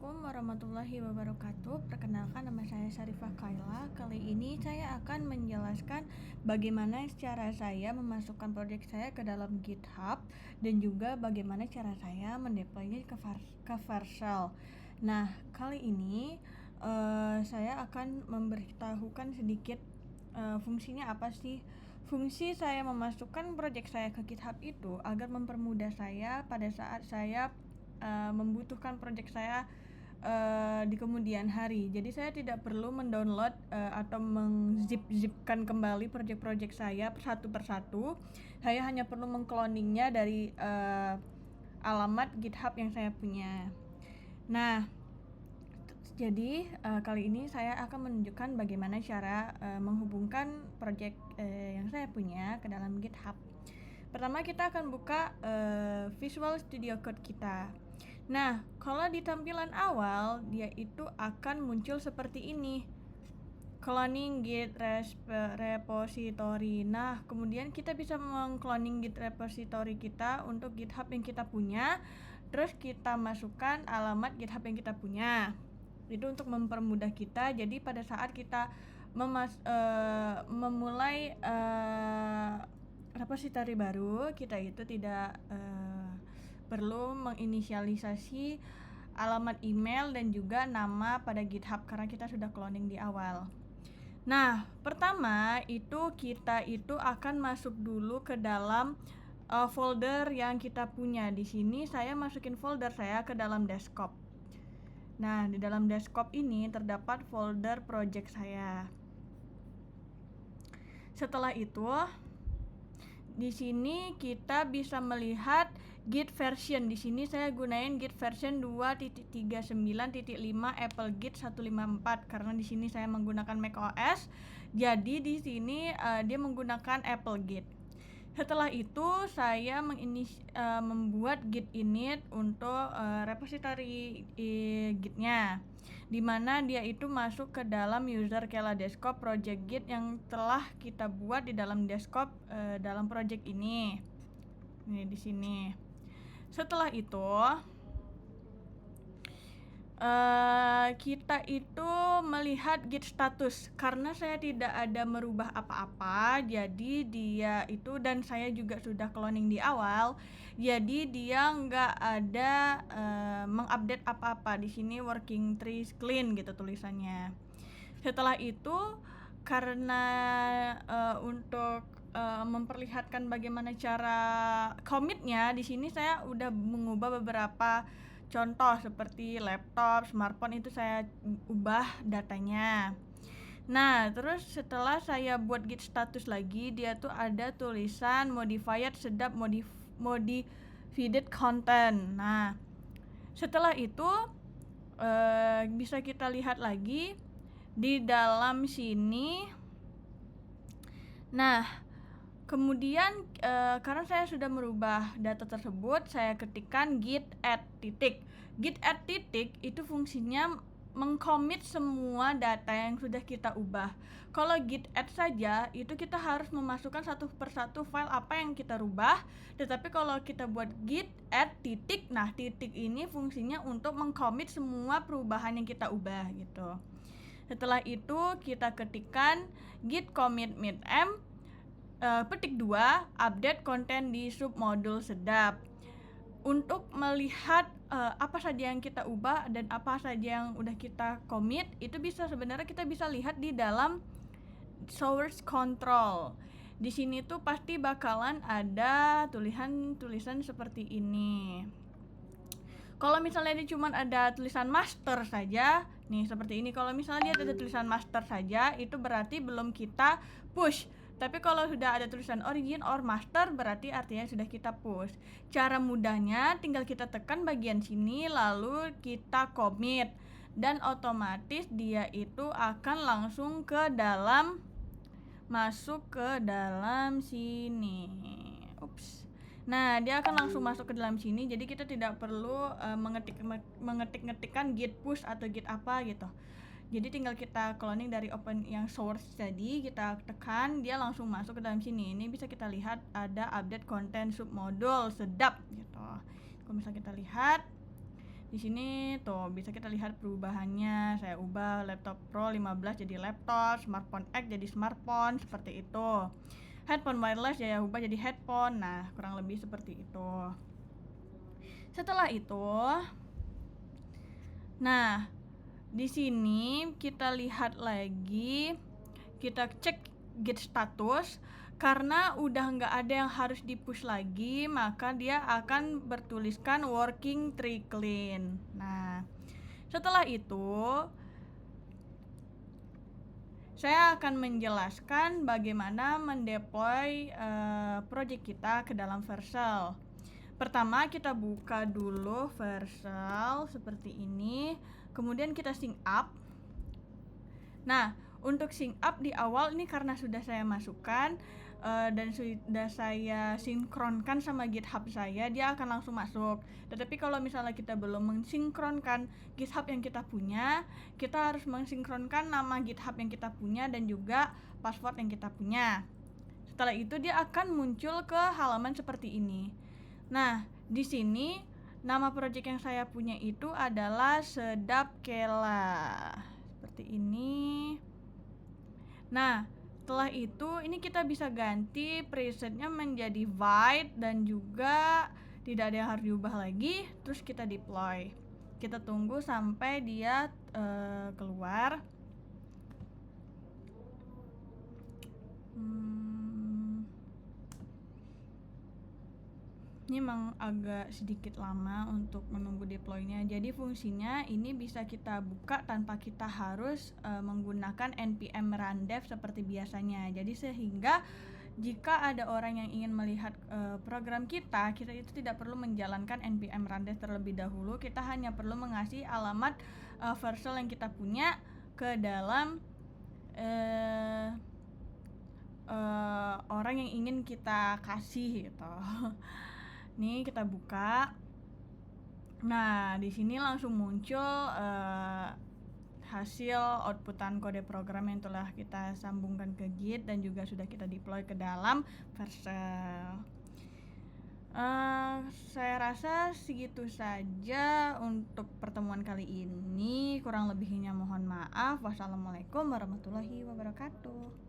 Assalamualaikum warahmatullahi wabarakatuh. Perkenalkan, nama saya Syarifah Kaila. Kali ini saya akan menjelaskan bagaimana cara saya memasukkan proyek saya ke dalam GitHub dan juga bagaimana cara saya mendeploynya ke Vercel. Nah, kali ini saya akan memberitahukan sedikit fungsinya apa sih. Fungsi saya memasukkan proyek saya ke GitHub itu agar mempermudah saya pada saat saya membutuhkan proyek saya di kemudian hari. Jadi saya tidak perlu mendownload atau mengzip-zipkan kembali proyek-proyek saya satu persatu. Saya hanya perlu mengcloningnya dari alamat GitHub yang saya punya. Nah, jadi kali ini saya akan menunjukkan bagaimana cara menghubungkan proyek yang saya punya ke dalam GitHub. Pertama kita akan buka Visual Studio Code kita. Nah, kalau di tampilan awal dia itu akan muncul seperti ini, cloning git repository. Nah, kemudian kita bisa mengcloning git repository kita untuk GitHub yang kita punya. Terus kita masukkan alamat GitHub yang kita punya. Itu untuk mempermudah kita. Jadi pada saat kita memulai repository baru, kita itu tidak perlu menginisialisasi alamat email dan juga nama pada GitHub karena kita sudah cloning di awal. Nah, pertama itu kita itu akan masuk dulu ke dalam folder yang kita punya. Di sini saya masukin folder saya ke dalam desktop. Nah, di dalam desktop ini terdapat folder project saya. Setelah itu, di sini kita bisa melihat Git version. Di sini saya gunain Git version 2.39.5 Apple Git 154 karena di sini saya menggunakan macOS. Jadi di sini dia menggunakan Apple Git. Setelah itu saya membuat git init untuk repository Gitnya, dimana dia itu masuk ke dalam user Kela desktop project Git yang telah kita buat di dalam desktop dalam project ini. Ini di sini. Setelah itu kita itu melihat git status. Karena saya tidak ada merubah apa-apa, jadi dia itu, dan saya juga sudah cloning di awal, jadi dia nggak ada mengupdate apa-apa. Di sini working tree clean gitu tulisannya. Setelah itu, karena untuk memperlihatkan bagaimana cara commitnya, di sini saya udah mengubah beberapa contoh seperti laptop, smartphone, itu saya ubah datanya. Nah, terus setelah saya buat git status lagi, dia tuh ada tulisan modified sedap modified content. Nah, setelah itu bisa kita lihat lagi di dalam sini. Nah, kemudian karena saya sudah merubah data tersebut, saya ketikkan git add titik. Git add titik itu fungsinya mengcommit semua data yang sudah kita ubah. Kalau git add saja, itu kita harus memasukkan satu persatu file apa yang kita rubah. Tetapi kalau kita buat git add titik, nah titik ini fungsinya untuk mengcommit semua perubahan yang kita ubah gitu. Setelah itu kita ketikkan git commit m petik 2 update konten di submodul sedap. Untuk melihat apa saja yang kita ubah dan apa saja yang udah kita commit, itu sebenarnya kita bisa lihat di dalam source control. Di sini tuh pasti bakalan ada tulisan seperti ini. Kalau misalnya dia cuma ada tulisan master saja, nih seperti ini. Kalau misalnya dia ada tulisan master saja, itu berarti belum kita push. Tapi kalau sudah ada tulisan origin or master, berarti artinya sudah kita push. Cara mudahnya tinggal kita tekan bagian sini lalu kita commit, dan otomatis dia itu akan langsung masuk ke dalam sini. Nah, dia akan langsung masuk ke dalam sini. Jadi kita tidak perlu mengetik-ngetikkan git push atau git apa gitu. Jadi tinggal kita cloning dari open yang source tadi, kita tekan, dia langsung masuk ke dalam sini. Ini bisa kita lihat ada update konten submodul sedap gitu. Kalau misalnya kita lihat Di sini tuh bisa kita lihat perubahannya. Saya ubah laptop Pro 15 jadi laptop, smartphone X jadi smartphone, seperti itu. Headphone wireless saya ubah jadi headphone. Nah, kurang lebih seperti itu. Setelah itu, nah, di sini kita lihat lagi, kita cek git status. Karena udah nggak ada yang harus di-push lagi, maka dia akan bertuliskan working tree clean. Nah, setelah itu saya akan menjelaskan bagaimana mendeploy project kita ke dalam Vercel. Pertama kita buka dulu Vercel seperti ini, kemudian kita sync up. Nah, untuk sync up di awal ini karena sudah saya masukkan dan sudah saya sinkronkan sama GitHub saya, dia akan langsung masuk. Tetapi kalau misalnya kita belum mensinkronkan GitHub yang kita punya, kita harus mensinkronkan nama GitHub yang kita punya dan juga password yang kita punya. Setelah itu dia akan muncul ke halaman seperti ini. Nah, di sini nama project yang saya punya itu adalah Sedap Kela. Seperti ini. Nah, setelah itu ini kita bisa ganti presetnya menjadi white dan juga tidak ada yang harus diubah lagi. Terus kita deploy. Kita tunggu sampai dia keluar. Ini memang agak sedikit lama untuk menunggu deploy-nya. Jadi fungsinya ini bisa kita buka tanpa kita harus menggunakan npm rundev seperti biasanya. Jadi sehingga jika ada orang yang ingin melihat program kita itu tidak perlu menjalankan npm rundev terlebih dahulu. Kita hanya perlu mengasih alamat Vercel yang kita punya ke dalam orang yang ingin kita kasih gitu. Nih kita buka. Nah, di sini langsung muncul hasil outputan kode program yang telah kita sambungkan ke Git dan juga sudah kita deploy ke dalam Vercel. Saya rasa segitu saja untuk pertemuan kali ini. Kurang lebihnya mohon maaf. Wassalamualaikum warahmatullahi wabarakatuh.